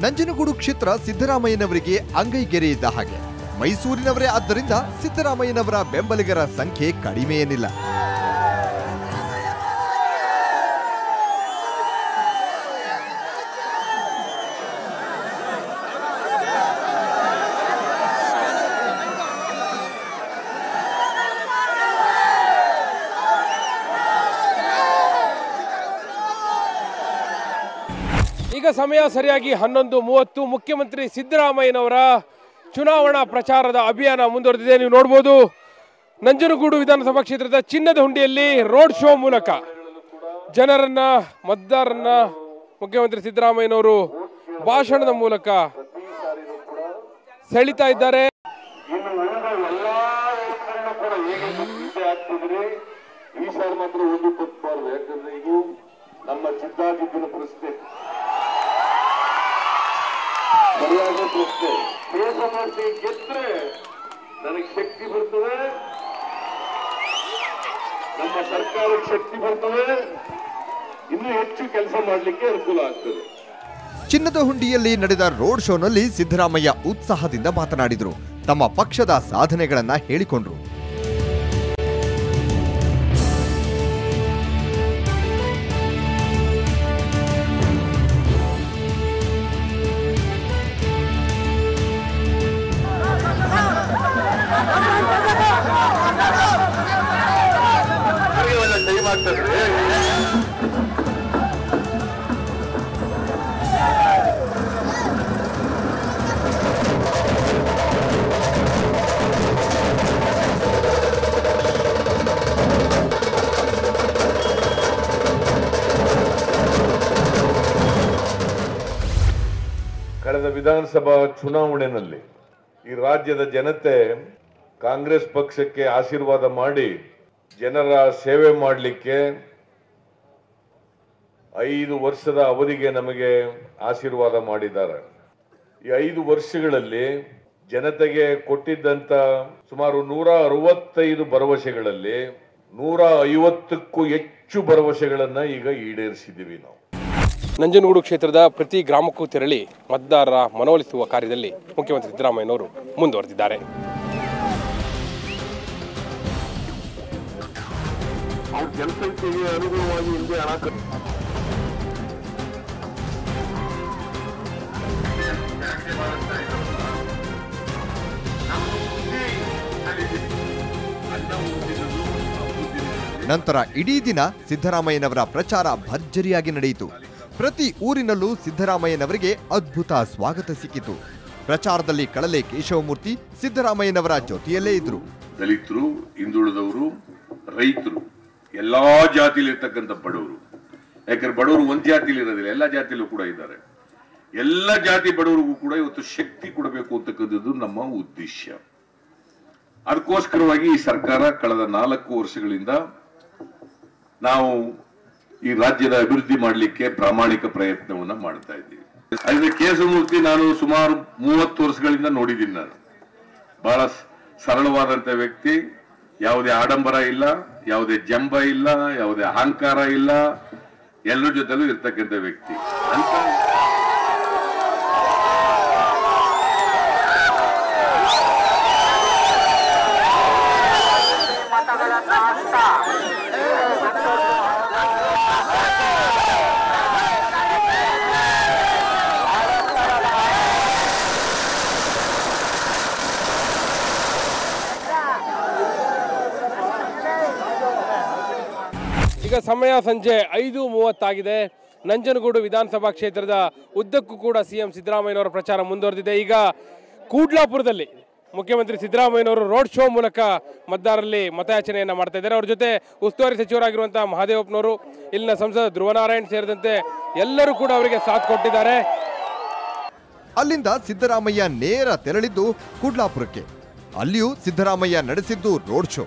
ನಂಜನಗೂಡು ಕ್ಷೇತ್ರ ಸಿದ್ದರಾಮಯ್ಯನವರಿಗೆ ಅಂಗೈಗೆರೆ ಇದ್ದ ಹಾಗೆ. ಮೈಸೂರಿನವರೇ ಆದ್ದರಿಂದ ಸಿದ್ದರಾಮಯ್ಯನವರ ಬೆಂಬಲಿಗರ ಸಂಖ್ಯೆ ಕಡಿಮೆಯೇನಿಲ್ಲ. ಈಗ ಸಮಯ ಸರಿಯಾಗಿ 11:30 ಮುಖ್ಯಮಂತ್ರಿ ಸಿದ್ದರಾಮಯ್ಯನವರ ಚುನಾವಣಾ ಪ್ರಚಾರದ ಅಭಿಯಾನ ಮುಂದುವರೆದಿದೆ. ನೀವು ನೋಡಬಹುದು ನಂಜನಗೂಡು ವಿಧಾನಸಭಾ ಕ್ಷೇತ್ರದ ಚಿನ್ನದ ಹುಂಡಿಯಲ್ಲಿ ರೋಡ್ ಶೋ ಮೂಲಕ ಜನರನ್ನ ಮತದಾರರನ್ನ ಮುಖ್ಯಮಂತ್ರಿ ಸಿದ್ದರಾಮಯ್ಯನವರು ಭಾಷಣದ ಮೂಲಕ ಸೆಳಿತಾ ಇದ್ದಾರೆ. ಈ ಸಾರಿ ಮಾತ್ರ ಒಂದು ತಪ್ಪಬಾರದು, ಯಾಕಂದ್ರೆ ಇದು ನಮ್ಮ ಚಿದ್ದಾಜಿದ್ದಿನ ಪ್ರಶ್ನೆ, ಸರಿಯಾದ ಪ್ರಶ್ನೆ. ಕೇಸಮೂರ್ತಿ ಗೆದ್ರೆ ನನಗೆ ಶಕ್ತಿ ಬರ್ತದೆ, ನಮ್ಮ ಸರ್ಕಾರಕ್ಕೆ ಶಕ್ತಿ ಬರ್ತದೆ, ಇನ್ನೂ ಹೆಚ್ಚು ಕೆಲಸ ಮಾಡಲಿಕ್ಕೆ ಅನುಕೂಲ ಆಗ್ತದೆ. ಚಿನ್ನದ ಹುಂಡಿಯಲ್ಲಿ ನಡೆದ ರೋಡ್ ಶೋನಲ್ಲಿ ಸಿದ್ದರಾಮಯ್ಯ ಉತ್ಸಾಹದಿಂದ ಮಾತನಾಡಿದರು. ತಮ್ಮ ಪಕ್ಷದ ಸಾಧನೆಗಳನ್ನ ಹೇಳಿಕೊಂಡ್ರು. ಕಳೆದ ವಿಧಾನಸಭಾ ಚುನಾವಣೆಯಲ್ಲಿ ಈ ರಾಜ್ಯದ ಜನತೆ ಕಾಂಗ್ರೆಸ್ ಪಕ್ಷಕ್ಕೆ ಆಶೀರ್ವಾದ ಮಾಡಿ ಜನರ ಸೇವೆ ಮಾಡಲಿಕ್ಕೆ 5 ವರ್ಷದ ಅವಧಿಗೆ ನಮಗೆ ಆಶೀರ್ವಾದ ಮಾಡಿದ್ದಾರೆ. ಈ 5 ವರ್ಷಗಳಲ್ಲಿ ಜನತೆಗೆ ಕೊಟ್ಟಿದ್ದಂತ ಸುಮಾರು 165 ಭರವಸೆಗಳಲ್ಲಿ 150ಕ್ಕೂ ಹೆಚ್ಚು ಭರವಸೆಗಳನ್ನ ಈಗ ಈಡೇರಿಸಿದ್ದೀವಿ ನಾವು. ನಂಜನಗೂಡು ಕ್ಷೇತ್ರದ ಪ್ರತಿ ಗ್ರಾಮಕ್ಕೂ ತೆರಳಿ ಮತದಾರರ ಮನವೊಲಿಸುವ ಕಾರ್ಯದಲ್ಲಿ ಮುಖ್ಯಮಂತ್ರಿ ಸಿದ್ದರಾಮಯ್ಯನವರು ಮುಂದುವರೆದಿದ್ದಾರೆ. ಜನಸಂಖ್ಯೆಗೆ ಅನುಗುಣವಾಗಿ ಹಿಂದೆ ಹಣ ನಂತರ ಇಡೀ ದಿನ ಸಿದ್ದರಾಮಯ್ಯನವರ ಪ್ರಚಾರ ಭರ್ಜರಿಯಾಗಿ ನಡೆಯಿತು. ಪ್ರತಿ ಊರಿನಲ್ಲೂ ಸಿದ್ದರಾಮಯ್ಯನವರಿಗೆ ಅದ್ಭುತ ಸ್ವಾಗತ ಸಿಕ್ಕಿತು. ಪ್ರಚಾರದಲ್ಲಿ ಕಳಲೆ ಕೇಶವಮೂರ್ತಿ ಸಿದ್ದರಾಮಯ್ಯನವರ ಜೊತೆಯಲ್ಲೇ ಇದ್ರು. ದಲಿತರು, ಹಿಂದುಳಿದವರು, ರೈತರು, ಎಲ್ಲಾ ಜಾತಿಲಿರ್ತಕ್ಕಂಥ ಬಡವರು, ಯಾಕಂದ್ರೆ ಬಡವರು ಒಂದ್ ಜಾತಿಲಿ ಇರೋದಿಲ್ಲ, ಎಲ್ಲಾ ಜಾತಿಲೂ ಕೂಡ ಇದ್ದಾರೆ. ಎಲ್ಲ ಜಾತಿ ಬಡವರಿಗೂ ಕೂಡ ಇವತ್ತು ಶಕ್ತಿ ಕೊಡಬೇಕು ಅಂತಕ್ಕಂಥದ್ದು ನಮ್ಮ ಉದ್ದೇಶ. ಅದಕ್ಕೋಸ್ಕರವಾಗಿ ಈ ಸರ್ಕಾರ ಕಳೆದ 4 ವರ್ಷಗಳಿಂದ ನಾವು ಈ ರಾಜ್ಯದ ಅಭಿವೃದ್ಧಿ ಮಾಡಲಿಕ್ಕೆ ಪ್ರಾಮಾಣಿಕ ಪ್ರಯತ್ನವನ್ನ ಮಾಡ್ತಾ ಇದ್ದೀವಿ. ಅದೇ ಕೇಶವಮೂರ್ತಿ ನಾನು ಸುಮಾರು 30 ವರ್ಷಗಳಿಂದ ನೋಡಿದ್ದೀನಿ. ನಾನು ಬಹಳ ಸರಳವಾದಂತ ವ್ಯಕ್ತಿ, ಯಾವುದೇ ಆಡಂಬರ ಇಲ್ಲ, ಯಾವುದೇ ಜಂಬ ಇಲ್ಲ, ಯಾವುದೇ ಅಹಂಕಾರ ಇಲ್ಲ, ಎಲ್ಲರ ಜೊತೆಲೂ ಇರ್ತಕ್ಕಂಥ ವ್ಯಕ್ತಿ ಅಂತ. ಈಗ ಸಮಯ ಸಂಜೆ 5:30 ಆಗಿದೆ. ನಂಜನಗೂಡು ವಿಧಾನಸಭಾ ಕ್ಷೇತ್ರದ ಉದ್ದಕ್ಕೂ ಕೂಡ ಸಿಎಂ ಸಿದ್ದರಾಮಯ್ಯನವರ ಪ್ರಚಾರ ಮುಂದುವರೆದಿದೆ. ಈಗ ಕೂಡ್ಲಾಪುರದಲ್ಲಿ ಮುಖ್ಯಮಂತ್ರಿ ಸಿದ್ದರಾಮಯ್ಯನವರು ರೋಡ್ ಶೋ ಮೂಲಕ ಮತದಾರರಲ್ಲಿ ಮತಯಾಚನೆಯನ್ನ ಮಾಡ್ತಾ ಇದ್ದಾರೆ. ಅವ್ರ ಜೊತೆ ಉಸ್ತುವಾರಿ ಸಚಿವರಾಗಿರುವಂತಹ ಮಹಾದೇವಪ್ಪನವರು, ಇಲ್ಲಿನ ಸಂಸದ ಧ್ರುವನಾರಾಯಣ್ ಸೇರಿದಂತೆ ಎಲ್ಲರೂ ಕೂಡ ಅವರಿಗೆ ಸಾಥ್ ಕೊಟ್ಟಿದ್ದಾರೆ. ಅಲ್ಲಿಂದ ಸಿದ್ದರಾಮಯ್ಯ ನೇರ ತೆರಳಿದ್ದು ಕೂಡ್ಲಾಪುರಕ್ಕೆ. ಅಲ್ಲಿಯೂ ಸಿದ್ದರಾಮಯ್ಯ ನಡೆಸಿದ್ದು ರೋಡ್ ಶೋ.